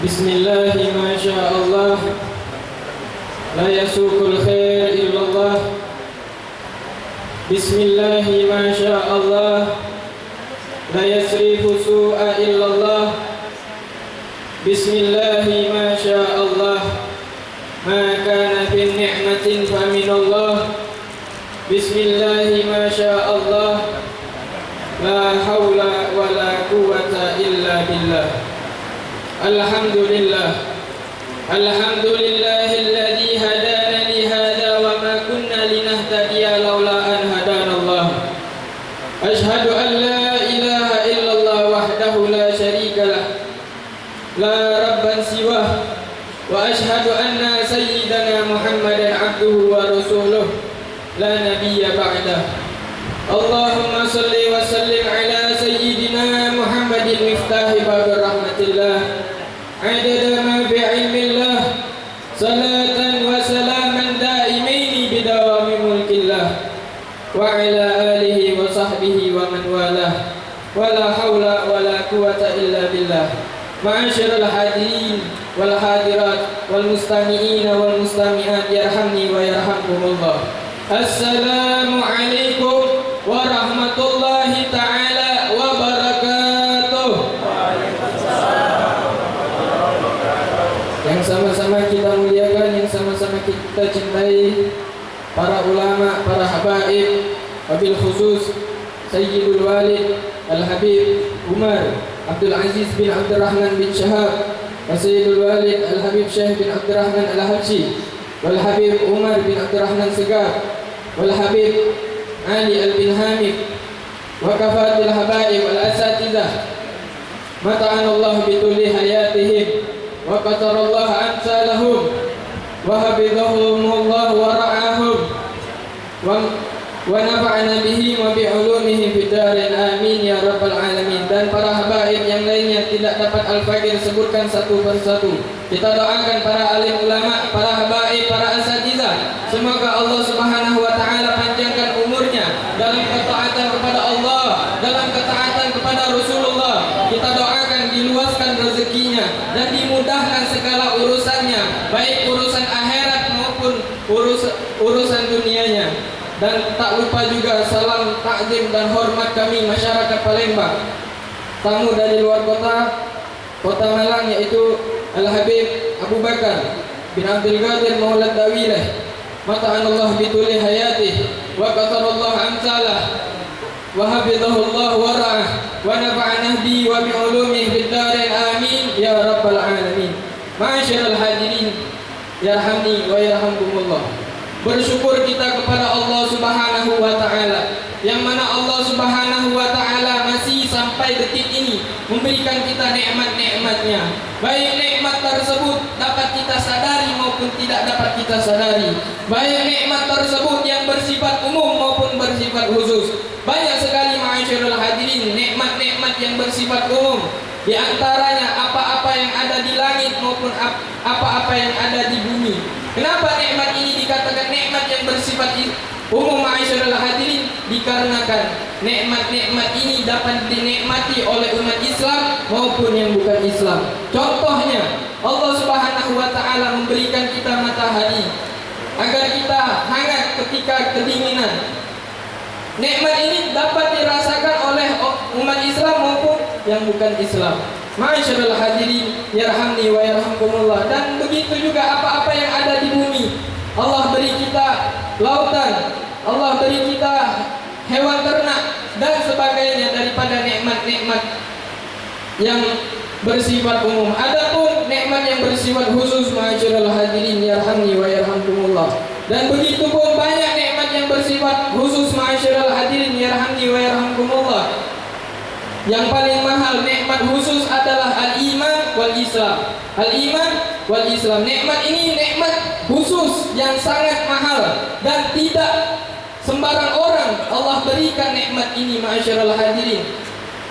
Bismillah ma sya Allah, la yasuqul khair illallah. Bismillah ma sya Allah, la yasrifu su'a illallah. Bismillah ma sya Allah, ma kana bin ni'matin fa minallah. Bismillah ma sya Allah, la hawla wa la quwwata illa billah. Alhamdulillah, alhamdulillahilladzi hadana li hadza wa ma kunna linahtadiya laula an hadanallah. Ashhadu an la ilaha illallah wahdahu la syarika lah, la rabban siwah, wa ashhadu anna sayyidana Muhammadan abduhu wa rasuluh, la nabiyya ba'dah. Allahumma salli wa sallim ala sayyidina Muhammadin miftahi babir rahmatillah, adada ma fi ilmillah, salatan wa salaman daimaini bidawami mulkillah, wa ala alihi wa sahbihi wa man walah, wa la hawla wa la quwwata illa billah. Ma'asyiral hadirin wal hadirat wal mustami'in wal mustami'at, yarhamni wa yarhamkumullah. Assalamu alaikum warahmatullahi ta'ala wabarakatuh. Yang sama-sama kita muliakan, yang sama-sama kita cintai, para ulama, para habaib, wabil khusus Sayyidul Walid Al-Habib Umar Abdul Aziz bin Abdurrahman bin Syahab, wa Sayyidul Walid Al-Habib Syekh bin Abdurrahman Al-Habsyi, wal Habib Umar bin Abdurrahman Segar, wal Habib Ali Al-Bin Hamid, wa kafatil habaib wal asatidah, mata'anallahu bituli hayatihim, wa qatarallahu amsalahum, wa habidahumullah wa ra'ahum, wa nafa'ana bihim wa bi'ulumihim bidarin, amin ya rabbal alamin. Dan para habaib yang lainnya tidak dapat Al-Fakir sebutkan satu persatu. Kita doakan para alim ulama, para habaib, para asatidah, semoga Allah Subhanahu wa taala panjangkan umurnya dalam ketaatan kepada Allah, dalam ketaatan kepada Rasulullah. Kita doakan diluaskan rezekinya dan dimudahkan segala urusannya, baik urusan akhirat maupun urusan dunianya. Dan tak lupa juga salam takzim dan hormat kami masyarakat Palembang, tamu dari luar kota Malang, yaitu Al-Habib Abu Bakar bin Abdul Qadir Maulad Dawilah, mata'anallah bituli hayatih, wa qatarallah amsalah, wa habidahullah wa ra'ah, wa nafa'anah bi wa bi'ulumih bidarin, amin ya rabbal alamin. Ma'asyiral hadirin, yarhamni wa yarhamkumullah. Bersyukur kita kepada Allah Subhanahu wa taala, yang mana Allah Subhanahu wa taala masih sampai detik ini memberikan kita nikmat-nikmatnya. Baik nikmat tersebut dapat kita sadari maupun tidak dapat kita sadari. Baik nikmat tersebut yang bersifat umum maupun bersifat khusus. Banyak sekali ma'asyiral hadirin nikmat-nikmat yang bersifat umum. Di antaranya apa-apa yang ada di langit maupun apa-apa yang ada di bumi. Kenapa nikmat ini dikatakan nikmat yang bersifat umum ma'asyiral hadirin? Dikarenakan nikmat-nikmat ini dapat dinikmati oleh umat Islam maupun yang bukan Islam. Contohnya, Allah Subhanahu wa taala memberikan kita matahari agar kita hangat ketika kedinginan. Nikmat ini dapat dirasakan oleh umat Islam maupun yang bukan Islam. Ma'asyiral hadirin, yarhamni wa yarhamkumullah. Dan begitu juga apa-apa yang ada di bumi. Allah beri kita lautan, Allah beri kita hewan ternak dan sebagainya daripada nikmat-nikmat yang bersifat umum. Adapun nikmat yang bersifat khusus, ma'asyiral hadirin, yarhamni wa yarhamkumullah. Dan begitu pun banyak nikmat yang bersifat khusus, ma'asyiral hadirin, yarhamni wa yarhamkumullah. Yang paling mahal nikmat khusus adalah al-iman wal Islam. Al-iman wal Islam. Nikmat ini nikmat khusus yang sangat mahal dan tidak sembarang orang Allah berikan nikmat ini, ma'asyiral hadirin.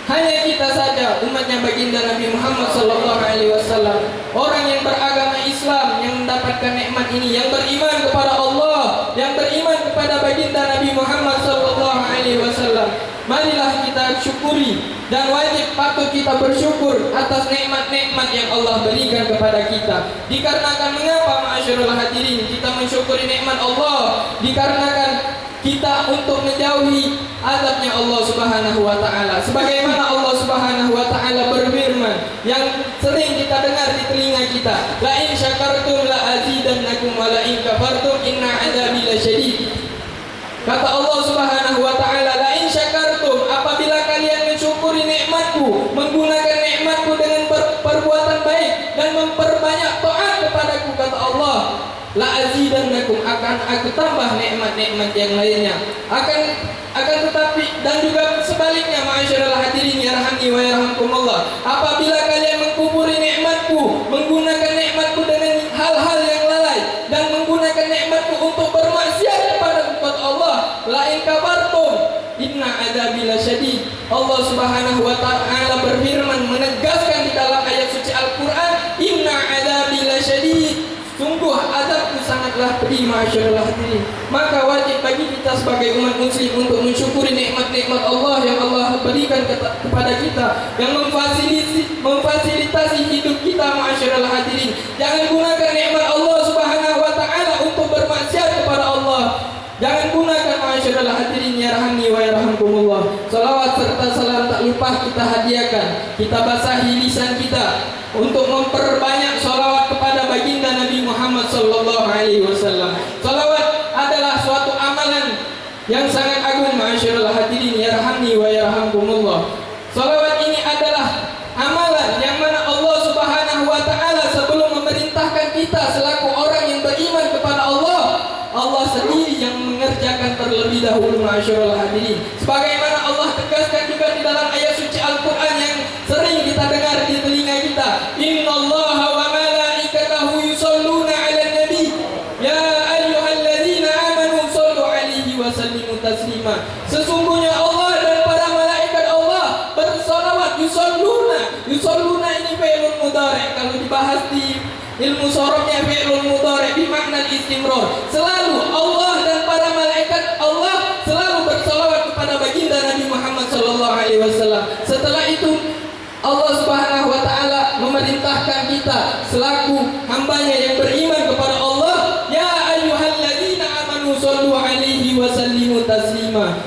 Hanya kita saja, umatnya baginda Nabi Muhammad SAW, orang yang beragama Islam yang mendapatkan nikmat ini, yang beriman kepada Allah, yang beriman kepada baginda Nabi Muhammad SAW. Marilah kita kita syukuri dan wajib patut kita bersyukur atas nikmat-nikmat yang Allah berikan kepada kita. Dikarenakan mengapa ma'asyiral hadirin kita mensyukuri nikmat Allah? Dikarenakan kita untuk menjauhi azabnya Allah Subhanahu wa taala. Sebagaimana Allah Subhanahu wa taala berfirman yang sering kita dengar di telinga kita, la in syakartum la azidannakum wa la in kafartum inna adzabi lasyadid. Kata Allah Subhanahu wa taala, la in syakartum, apabila kalian mensyukuri nikmatku, menggunakan nikmatku dengan perbuatan baik dan memperbanyak taat kepadaku, kata Allah, la azidannakum, akan aku tambah nikmat-nikmat yang lainnya. Akan tetapi dan juga sebaliknya ma'asyiral hadirin yarhamni wa yarhamkumullah, apabila kalian mengkufuri nikmatku, menggunakan nikmatku dengan hal-hal yang lalai dan menggunakan nikmatku untuk bermaksiat kepada Allah, la in kafartum inna adzabi lasyadid. Allah Subhanahu wa taala berfirman menegaskan di dalam ayat suci Al-Qur'an, inna adzabi lasyadid, sungguh azabku sangatlah pedih ma'asyiral hadirin. Maka wajib bagi kita sebagai umat muslim untuk mensyukuri nikmat-nikmat Allah yang Allah berikan kepada kita, yang memfasilitasi hidup kita ma'asyiral hadirin. Jangan gunakan nikmat Allah Subhanahu wa taala untuk bermaksiat kepada Allah. Jangan gunakan ma'asyiral hadirin yarhamni wa yarhamkumullah. Salawat serta salam tak lupa kita hadiahkan, kita basahi lisan kita untuk memperbanyak salawat kepada baginda Nabi Muhammad sallallahu alaihi wasallam. Salawat adalah suatu amalan yang sangat agung ma'asyiral hadirin yarhamni wa yarhamkumullah. Salawat ini adalah amalan yang mana Allah Subhanahu wa taala sebelum memerintahkan kita selaku orang yang beriman kepada Allah, Allah sendiri yang mengerjakan terlebih dahulu ma'asyiral hadirin. Sebagaimana Allah tegaskan juga di dalam ayat suci Al-Qur'an yang sering kita dengar di telinga kita, innallaha wa malaikatahu yusholluna 'alan nabi ya ayyuhalladzina amanu shollu 'alaihi wa sallimu taslima. Sesungguhnya Allah dan para malaikat Allah bersolawat, yusholluna ini fi'lun mudhari', kalau dibahas di ilmu sorofnya fi'lun mudhari' bermakna istimrar. Selalu Allah dan para malaikat Allah selalu bersolawat kepada baginda Nabi Muhammad sallallahu alaihi wasallam. Setelah itu Allah Subhanahu wa taala memerintahkan kita selaku hambanya yang beriman kepada Allah, ya ayyuhalladzina amanu shollu alaihi wa sallimu taslima.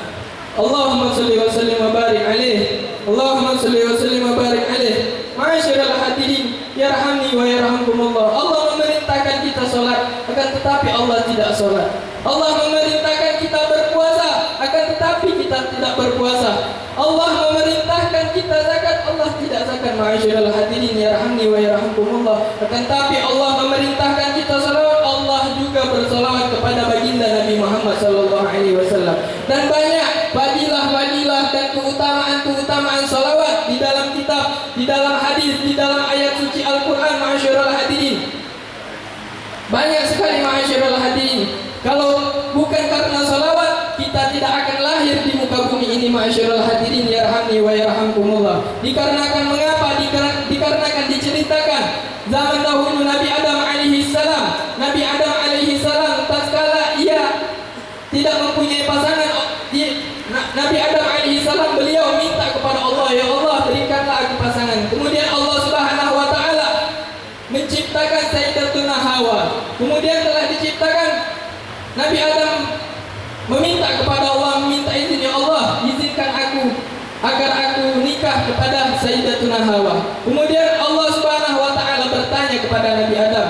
Allahumma sholli wa sallim wa barik alaihi. Allahumma sholli wa sallim wa barik alaihi. Ma'asyiral hadirin yarhamni wa yarhamkumullah. Allah memerintahkan kita salat, akan tetapi Allah tidak salat. Allah memerintahkan kita berpuasa, akan tetapi kita tidak berpuasa. Allah memerintahkan kita zakat, Allah tidak zakat. Ma'asyiral hadirin yarhamni wa yarhamkumullah. Akan tetapi Allah memerintahkan kita salawat, Allah juga bersalawat kepada baginda Nabi Muhammad sallallahu alaihi wasallam. Dan banyak fadilah-fadilah dan keutamaan-keutamaan salawat di dalam kitab, di dalam hadis, di dalam ayat suci Al-Qur'an ma'asyiral hadirin. Banyak sekali ma'asyiral hadirin. Kalau bukan karena salawat, kita tidak akan lahir di muka bumi ini ma'asyiral hadirin yarhamni wa yarhamkumullah. Dikarenakan mengapa? Dikarenakan diceritakan zaman dahulu Nabi Adam alaihi salam. Nabi Adam alaihi salam tatkala ia tidak mempunyai pasangan, Nabi Adam alaihi salam beliau minta kepada Allah, ya Allah berikanlah aku pasangan. Kemudian Allah Subhanahu wa taala menciptakan Sayyidatuna Hawa. Kemudian telah diciptakan, Nabi Adam meminta kepada Allah, meminta izin, ya Allah izinkan aku agar aku nikah kepada Sayyidatuna Hawa. Kemudian Allah Subhanahu wa taala bertanya kepada Nabi Adam,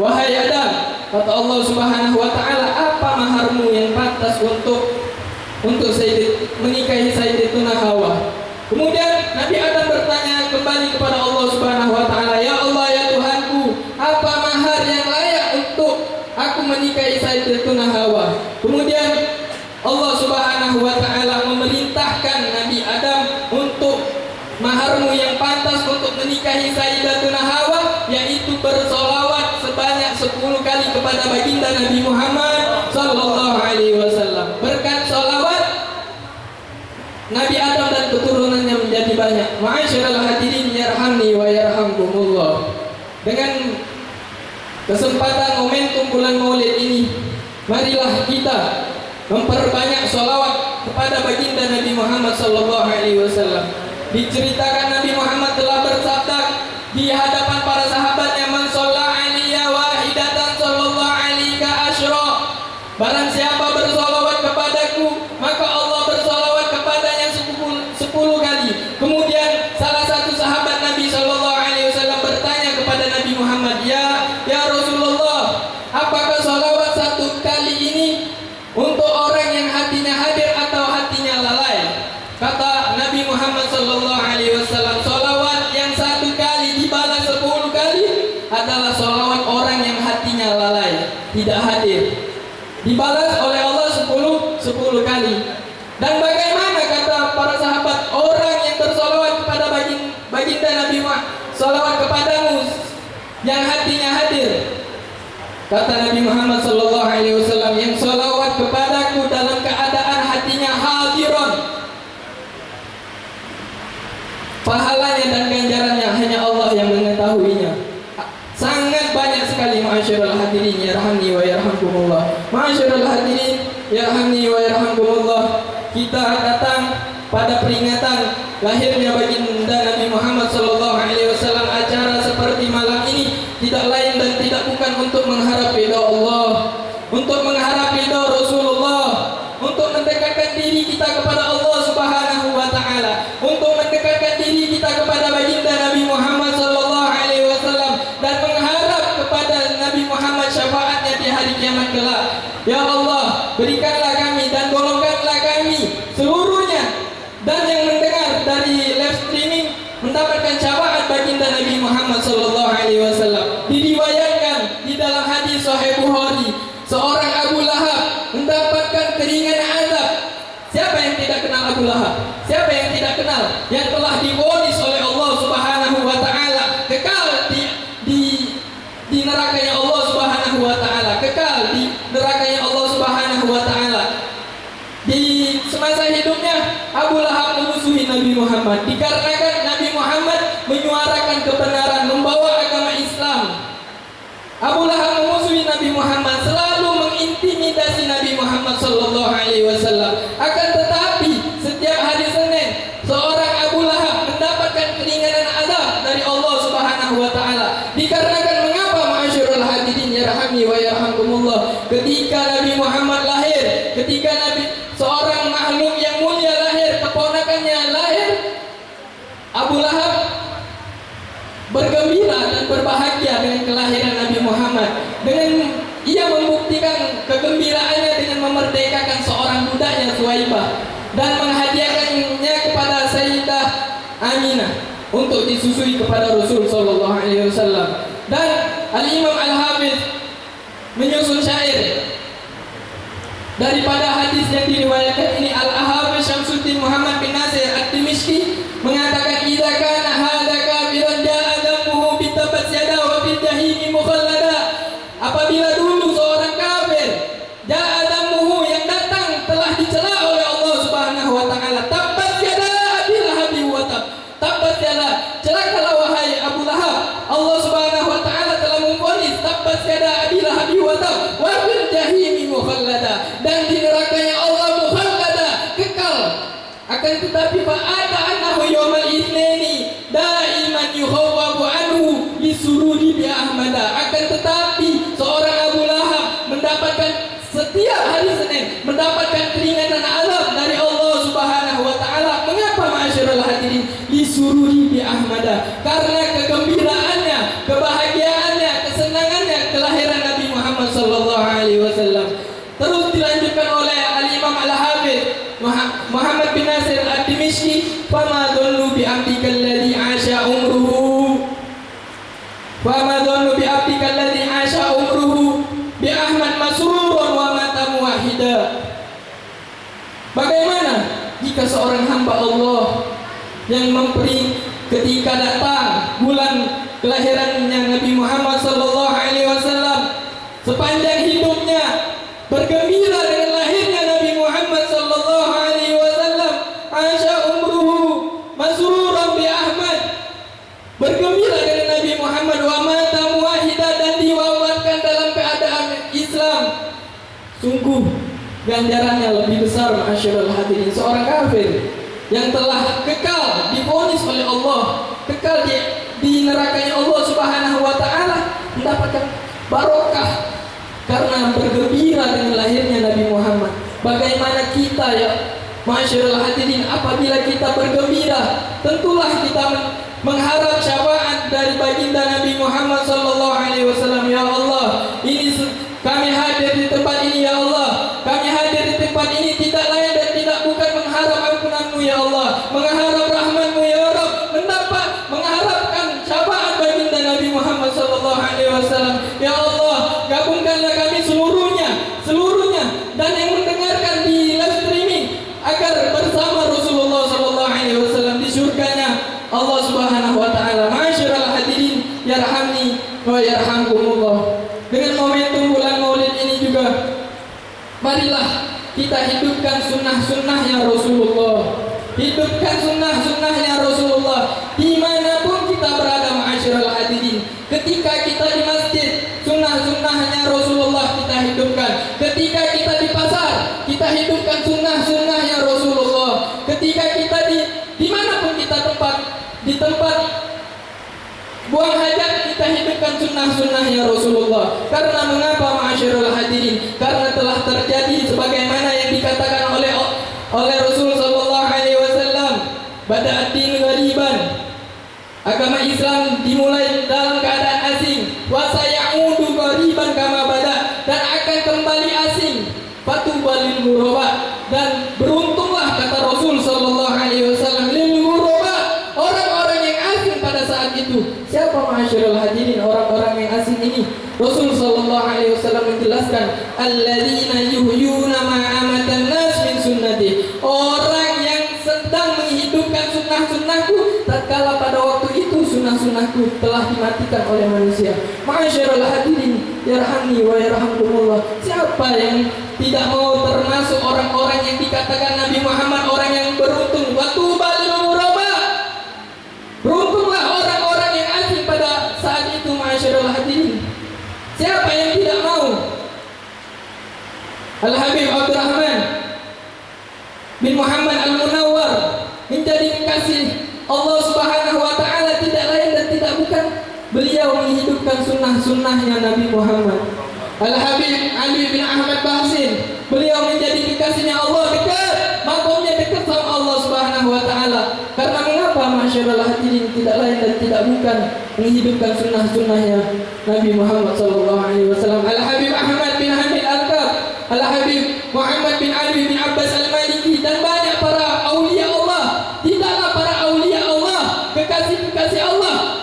wahai Adam, kata Allah Subhanahu wa taala, apa maharmu yang pantas untuk menikahi Sayyidatuna Hawa? Kemudian Nabi Adam bertanya kembali kepada Allah Subhanahu wa taala, ya Allah ya Tuhanku, apa mahar yang layak untuk aku menikahi Sayyidatuna Hawa? Kemudian Allah Subhanahu wa taala memerintahkan Nabi Adam untuk maharmu yang pantas untuk menikahi Sayyidatuna Hawa, yaitu bersolawat sebanyak 10 kali kepada baginda Nabi Muhammad sallallahu alaihi wasallam. Berkat solawat Nabi Adam dan keturunannya menjadi banyak. Ma'asyiral hadirin yarhamni wa yarhamkumullah. Dengan kesempatan momentum bulan Maulid ini, marilah kita memperbanyak sholawat kepada baginda Nabi Muhammad sallallahu alaihi wasallam. Diceritakan Nabi Muhammad telah bersabda di hadapan para sahabatnya, "Man shalla 'alayya wahidatan sallallahu alaika asyra." Barang siapa bersolawat kepadaku, maka Allah bersolawat kepadanya 10 kali. Kemudian salah satu sahabat Nabi sallallahu alaihi wasallam bertanya kepada Nabi Muhammad, "Ya Rasulullah, apakah solawat 1 kali ini untuk orang yang hatinya hadir atau hatinya lalai?" Kata Nabi Muhammad sallallahu alaihi wasallam, solawat yang 1 kali dibalas 10 kali adalah solawat orang yang hatinya lalai, tidak hadir, dibalas oleh Allah 10 kali. Dan bagaimana, kata para sahabat, orang yang bersolawat kepada baginda Nabi Muhammad, solawat kepadamu yang hatinya hadir? Kata Nabi Muhammad sallallahu alaihi wasallam, yang solawat kepadaku dalam keadaan hatinya hadiron, pahalanya dan ganjarannya hanya Allah yang mengetahuinya. Sangat banyak sekali, ma'asyiral hadirin yarhamni wa yarhamkumullah. Ma'asyiral hadirin yarhamni wa yarhamkumullah. Kita datang pada peringatan lahirnya baginda Nabi Muhammad sallallahu alaihi wasallam. Acara seperti malam ini tidak lain dan tidak bukan untuk mengharap ridha Allah, untuk mengharap ridha Rasulullah, untuk mendekatkan diri kita kepada Allah Subhanahu wa taala, untuk mendekatkan diri kita kepada baginda Nabi Muhammad sallallahu alaihi wasallam, dan mengharap kepada Nabi Muhammad syafaatnya di hari kiamat kelak. Ya Allah, berikanlah kami dan golongkanlah kami seluruhnya dan yang mendengar dari live streaming mendapatkan syafaat baginda Nabi Muhammad sallallahu alaihi wasallam. Diriwayatkan di dalam hadis Sahih Bukhari, seorang Abu Lahab mendapatkan keringanan azab. Siapa yang tidak kenal Abu Lahab? Siapa yang tidak kenal? Yang telah divonis oleh Allah Subhanahu wa taala kekal di nerakanya Allah Subhanahu wa taala, kekal di nerakanya Allah Subhanahu wa taala. Di semasa hidupnya Abu Lahab memusuhi Nabi Muhammad dikarenakan Nabi Muhammad menyuarakan kebenaran, membawa agama Islam. Abu Lahab memusuhi Nabi Muhammad, selalu mengintimidasi Nabi Muhammad sallallahu alaihi wasallam. Akan tetapi setiap hari Senin seorang Abu Lahab mendapatkan keringanan azab dari Allah Subhanahu wa taala. Dikarenakan mengapa, ma'asyiral hadirin yarhamni wa yarhamkumullah, ketika Nabi Muhammad lahir, ketika seorang makhluk yang mulia lahir, keponakannya lahir, Abu Lahab bergembira dan berbahagia dengan kelahiran Nabi Muhammad. Dengan ia membuktikan kegembiraannya dengan memerdekakan seorang budaknya Suwaibah dan menghadiahkannya kepada Sayyidah Aminah untuk disusui kepada Rasul sallallahu alaihi wasallam. Dan Al-Imam Al-Hafiz menyusun syair daripada hadis yang diriwayatkan ini. Al-Hafiz Syamsuddin Muhammad bin Nasir Ad-Dimishqi mengatakan, "Idza kana hadza kafiran ja'a damuhu bitabat yada wa fil jahimi mukhallada." Apabila dulu seorang kafir, ja'a damuhu, yang datang telah dicela oleh Allah Subhanahu wa taala, tabbat yada Abi Lahab wa tab, tabbat yada, celakalah wahai Abu Lahab, Allah Subhanahu wa taala telah memvonis tabbat yada Abi Lahab wa tab wa fil jahimi mukhallada, dan di nerakanya Allah mukhallada, kekal. Akan tetapi fa'ata annahu yawmal itsnaini daiman yukhawwabu anhu lisururi bi ahmada. Akan tetapi seorang Abu Lahab mendapatkan setiap hari Senin mendapatkan keringanan azab dari Allah Subhanahu wa taala. Mengapa, ma'asyiral hadirin? Lisururi bi ahmada, karena kegembiraannya, kebahagiaannya, kesenangannya kelahiran Nabi Muhammad sallallahu alaihi wasallam. Terus dilanjutkan oleh Al-Imam Al-Hafiz Muhammad bin Nasir Ad-Dimishqi, "Fama dhannu bi abdika alladhi 'asha umruhu, fama dhannu bi abdika alladhi 'asha umruhu bi Ahmad masrurun wa mata muwahhida." Bagaimana jika seorang hamba Allah yang memberi ketika datang bulan kelahirannya Nabi Muhammad sallallahu alaihi wasallam, sepanjang hidupnya bergembira dengan lahirnya Nabi Muhammad sallallahu alaihi wasallam, asya umruhu masruran bi Ahmad, bergembira dengan Nabi Muhammad, wa mata muwahhida, dan diwafatkan dalam keadaan Islam. Sungguh ganjarannya lebih besar masyarul hadirin. Seorang kafir yang telah kekal divonis oleh Allah, kekal di nerakanya Allah Subhanahu wa taala, mendapatkan barokah karena bergembira dengan lahirnya Nabi Muhammad. Bagaimana kita ya masyarul hadirin apabila kita bergembira? Tentulah kita mengharap syafaat dari baginda Nabi Muhammad sallallahu alaihi wasallam. Ya Allah, ini kami hadir di tempat ini ya Allah. Kami hadir di tempat ini tidak lain dan tidak bukan mengharap ampunan-Mu ya Allah, mengharap rahmat-Mu ya Rabb, mengharapkan syafaat baginda Nabi Muhammad sallallahu alaihi wasallam. Ya Allah, gabungkanlah kami seluruhnya dan yang mendengarkan di live streaming agar bersama Rasulullah sallallahu alaihi wasallam di surganya Allah Subhanahu wa taala. Masyarul hadirin, yarhamni wa yarhamkumullah. Dengan momentum bulan Maulid ini juga, marilah kita hidupkan sunnah-sunnahnya Rasulullah. Hidupkan sunnah-sunnahnya Rasulullah dimanapun kita berada masyarul hadirin. Ketika kita di masjid, sunnah-sunnahnya Rasulullah kita hidupkan. Ketika kita di pasar, kita hidupkan sunnah-sunnahnya Rasulullah. Ketika kita dimanapun kita di tempat buang hajat, kita hidupkan sunnah-sunnahnya Rasulullah. Karena mengapa masyarul hadirin? Karena telah terjadi sebagaimana yang dikatakan oleh Rasul sallallahu alaihi wasallam, bada'ad din ghariban. Agama Islam dimulai dalam keadaan asing, wa sayaudu ghariban kama bada, dan akan kembali asing. Fatubal lil ghuraba, dan beruntunglah kata Rasul sallallahu alaihi wasallam lil ghuraba, orang-orang yang asing pada saat itu. Siapa masyarul hadirin orang-orang yang asing ini? Rasul sallallahu alaihi wasallam menjelaskan, alladzina yuhyuna ma amatan nas min sunnati, orang yang sedang menghidupkan sunnah-sunnahku tatkala pada waktu itu sunnah-sunnahku telah dimatikan oleh manusia. Masyarul hadirin, yarhamni wa yarhamkumullah. Siapa yang tidak mau termasuk orang-orang yang dikatakan Nabi Muhammad orang yang beruntung? Watubal lil ghuraba, beruntunglah orang-orang yang asing pada saat itu masyarul hadirin. Siapa yang tidak mau? Al-Habib Abdurrahman bin Muhammad Al-Munawwar menjadi kekasih Allah Subhanahu wa taala, tidak lain dan tidak bukan beliau menghidupkan sunnah-sunnahnya Nabi Muhammad. Al-Habib Ali bin Ahmad Bahsin, beliau menjadi kekasihnya Allah, dekat makamnya, dekat sama Allah Subhanahu wa taala. Karena mengapa masyarul hadirin? Tidak lain dan tidak bukan menghidupkan sunnah-sunnahnya Nabi Muhammad sallallahu alaihi wasallam. Al-Habib Ahmad bin Hamid Al-Kab, Al-Habib Muhammad bin Ali bin Abbas Al-Maliki, dan banyak para aulia Allah. Tidaklah para aulia Allah, kekasih-kekasih Allah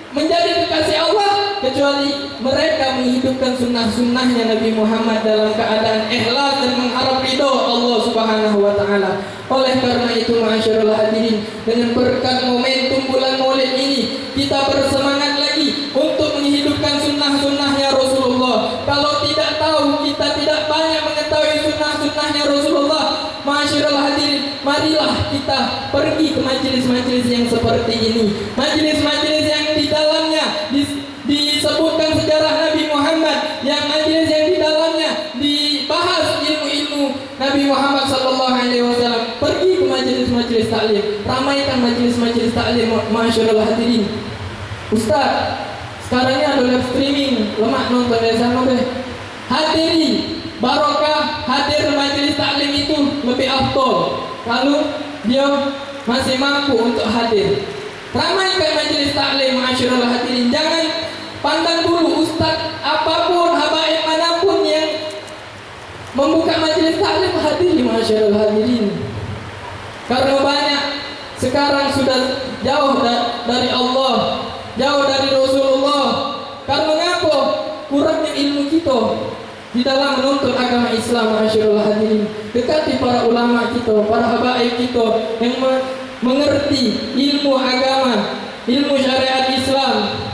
menjadi kekasih Allah kecuali mereka menghidupkan sunnah-sunnahnya Nabi Muhammad dalam keadaan ikhlas dan mengharap ridho Allah Subhanahu wa taala. Oleh karena itu masyarul hadirin, dengan berkat momentum bulan Maulid ini, kita bersemangat lagi untuk menghidupkan sunnah-sunnahnya Rasulullah. Kalau tidak tahu, kita tidak banyak mengetahui sunnah-sunnahnya Rasulullah, masyarul hadirin, marilah kita pergi ke majelis-majelis yang seperti ini. Majelis-majelis yang di dalamnya disebutkan sejarah Nabi Muhammad, yang majelis yang di dalamnya dibahas ilmu-ilmu Nabi Muhammad sallallahu alaihi wasallam. Pergi ke majelis-majelis taklim, ramaikan majelis-majelis taklim masyarul hadirin. Ustaz, sekarang ini ada live streaming, lemak nonton dari sana deh. Hadiri, barokah hadir majelis taklim itu lebih afdol kalau dia masih mampu untuk hadir. Ramaikan majelis taklim masyarul hadirin. Jangan pandang dulu ustaz apapun, habaib manapun yang membuka majelis taklim, hadiri masyarul hadirin. Karena banyak sekarang sudah jauh dari Allah, jauh dari Rasulullah. Karena mengapa? Kurangnya ilmu kita di dalam menuntut agama Islam masyarul hadirin. Dekati para ulama kita, para habaib kita yang mengerti ilmu agama, ilmu syariat Islam.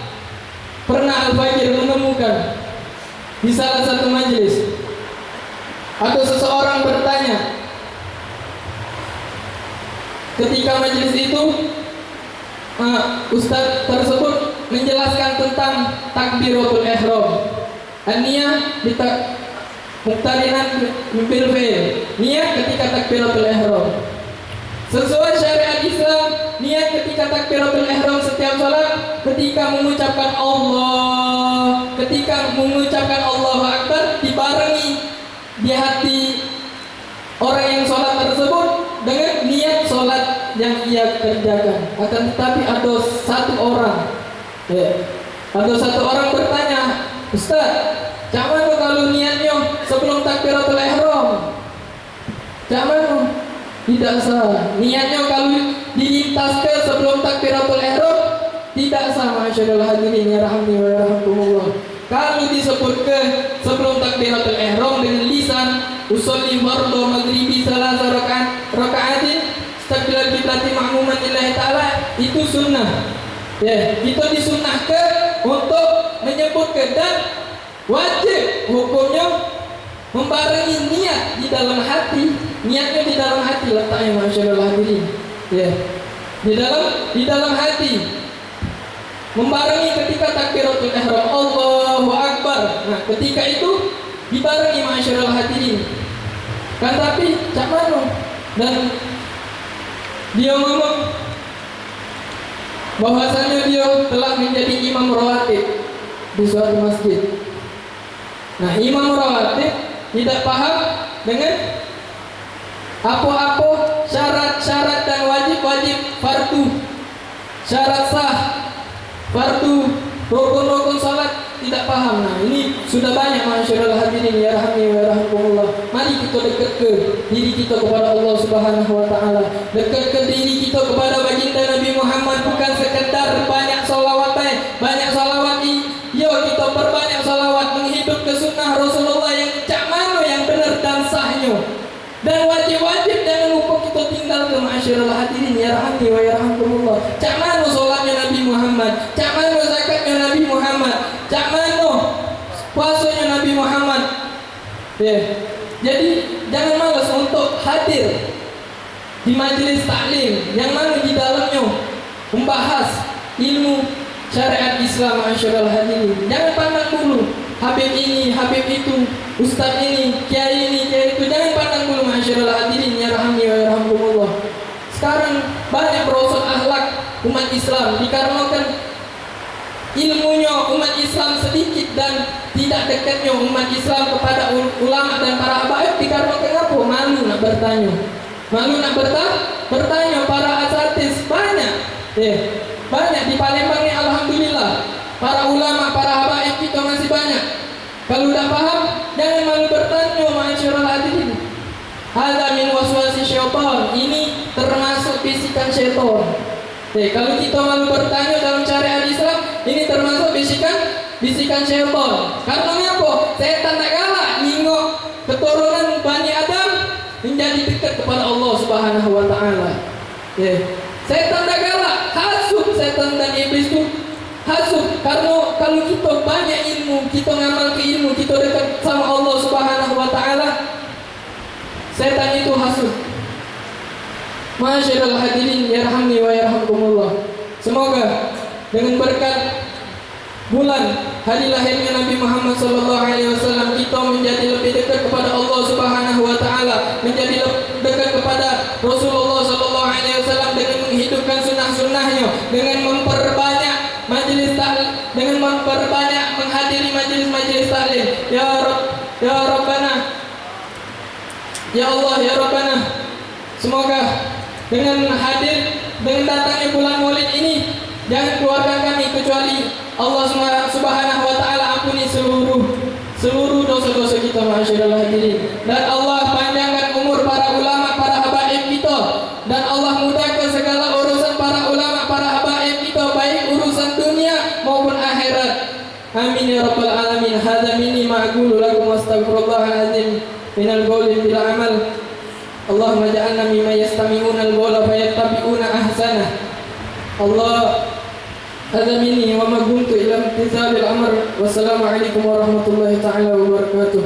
Pernah Al-Fakir menemukan di salah satu majelis ada seseorang bertanya, ketika majelis itu ustaz tersebut menjelaskan tentang takbiratul ihram. An-niyah muqtarinan bil fi'l. Niat ketika takbiratul ihram. Sesuai syariat Islam, niat ketika takbiratul ihram setiap salat, ketika mengucapkan Allahu Akbar dibarengi di hati orang yang salat tersebut dengan niat salat yang ia kerjakan. Akan tetapi ada satu orang bertanya, Ustaz, cak mana kalau niatnya sebelum takbiratul ihram? Cak mana? Tidak sah. Niatnya kalau dilintaskan sebelum takbiratul ihram tidak sah. Masyaallah hadirin ya rahmani wa yarhamkumullah. Kalau disebutkan sebelum takbiratul ihram dengan lisan usolli fardhu maghribi salasa raka'atin istaqbilal qiblati ma'muman lillahi ta'ala, itu sunnah. Ya, kita disunnahkan untuk menyebutkan dan wajib hukumnya membarengi niat di dalam hati. Niatnya di dalam hati letaknya, masyaallah hadirin. Ya. Di dalam hati. Membarengi ketika takbiratul ihram Allahu Akbar. Nah, ketika itu dibarengi, masyaallah hadirin. Kan tapi cak mana? Dan dia ngomong bahwasanya dia telah menjadi imam rawatib di suatu masjid. Nah, imam rawatib tidak paham dengan apa-apa syarat-syarat dan wajib-wajib fardu, syarat sah, fardu, rukun-rukun salat tidak paham. Nah, ini sudah banyak, masyaallah hadirin ya rahmani wa yarhamkumullah. Mari kita dekat ke diri kita kepada Allah Subhanahu wa taala. Dekat ke diri kita kepada baginda Nabi Muhammad, bukan sekedar banyak salawat, kita perbanyak salawat, menghidup ke sunnah Rasulullah yang cak mana yang benar dan sahnya. Dan wajib-wajib jangan lupa kita tinggalkan, masyaallah hadirin ya rahmani wa yarhamkumullah. Cak mana salatnya Nabi Muhammad, cak mana zakatnya Nabi Muhammad, cak mana puasanya Nabi Muhammad. Ya. Jadi jangan malas untuk hadir di majelis taklim yang mana di dalamnya membahas ilmu syariat Islam, masyaallah hadirin. Jangan pandang dulu habib ini, habib itu, ustaz ini, kiai ini, kiai itu. Jangan pandang dulu, masyaallah hadirin ya rahmani wa yarhamkumullah. Sekarang banyak merosot akhlak umat Islam dikarenakan ilmunya umat Islam sedikit dan tidak dekatnya umat Islam kepada ulama dan para habaib. Dikarenakan apa? Malu nak bertanya. Malu nak bertanya para asatis banyak. Banyak di Palembang ni, alhamdulillah. Para ulama, para habaib kita masih banyak. Kalau tidak paham, jangan malu bertanya, masyaallah hadirin. Hadza min waswasi syaitan. Ini termasuk bisikan syaitan. Kalau kita malu bertanya dalam syariat Islam, ini termasuk bisikan syaitan. Karena apa? Setan tak galak nengok keturunan Bani Adam menjadi dekat kepada Allah Subhanahu wa taala. Setan tak galak, hasud setan dan iblis itu hasud. Karena kalau kita banyak ilmu, kita ngamal ke ilmu, kita dekat sama Allah Subhanahu wa taala, setan itu hasud. Masyaallah hadirin ya rahmani wa yarhamkumullah. Semoga dengan berkat bulan hari lahirnya Nabi Muhammad sallallahu alaihi wasallam kita menjadi lebih dekat kepada Allah Subhanahu wa taala, menjadi dekat kepada Rasulullah sallallahu alaihi wasallam dengan menghidupkan sunnah-sunnahnya, dengan memperbanyak majelis taklim, dengan memperbanyak menghadiri majelis-majelis taklim. Ya Rabbana, ya Allah, ya Rabbana, semoga dengan datangnya bulan Maulid ini jangan keluarkan kami kecuali Allah Subhanahu wa taala ampuni seluruh dosa-dosa kita, masyaallah hadirin. Dan Allah panjangkan umur para ulama, para habaib kita, dan Allah mudahkan segala urusan para ulama, para habaib kita, baik urusan dunia maupun akhirat. Amin ya rabbal alamin. Hadza minni ma'qulu lakum wastaghfirullahal azim minal qawli bil amal. Allahumma ja'alna mimman yastami'una al-qawla fayattabi'una ahsanah. Allah, hadza minni wa ma kuntu ila imtithalil amr. Wassalamu alaikum warahmatullahi ta'ala wabarakatuh.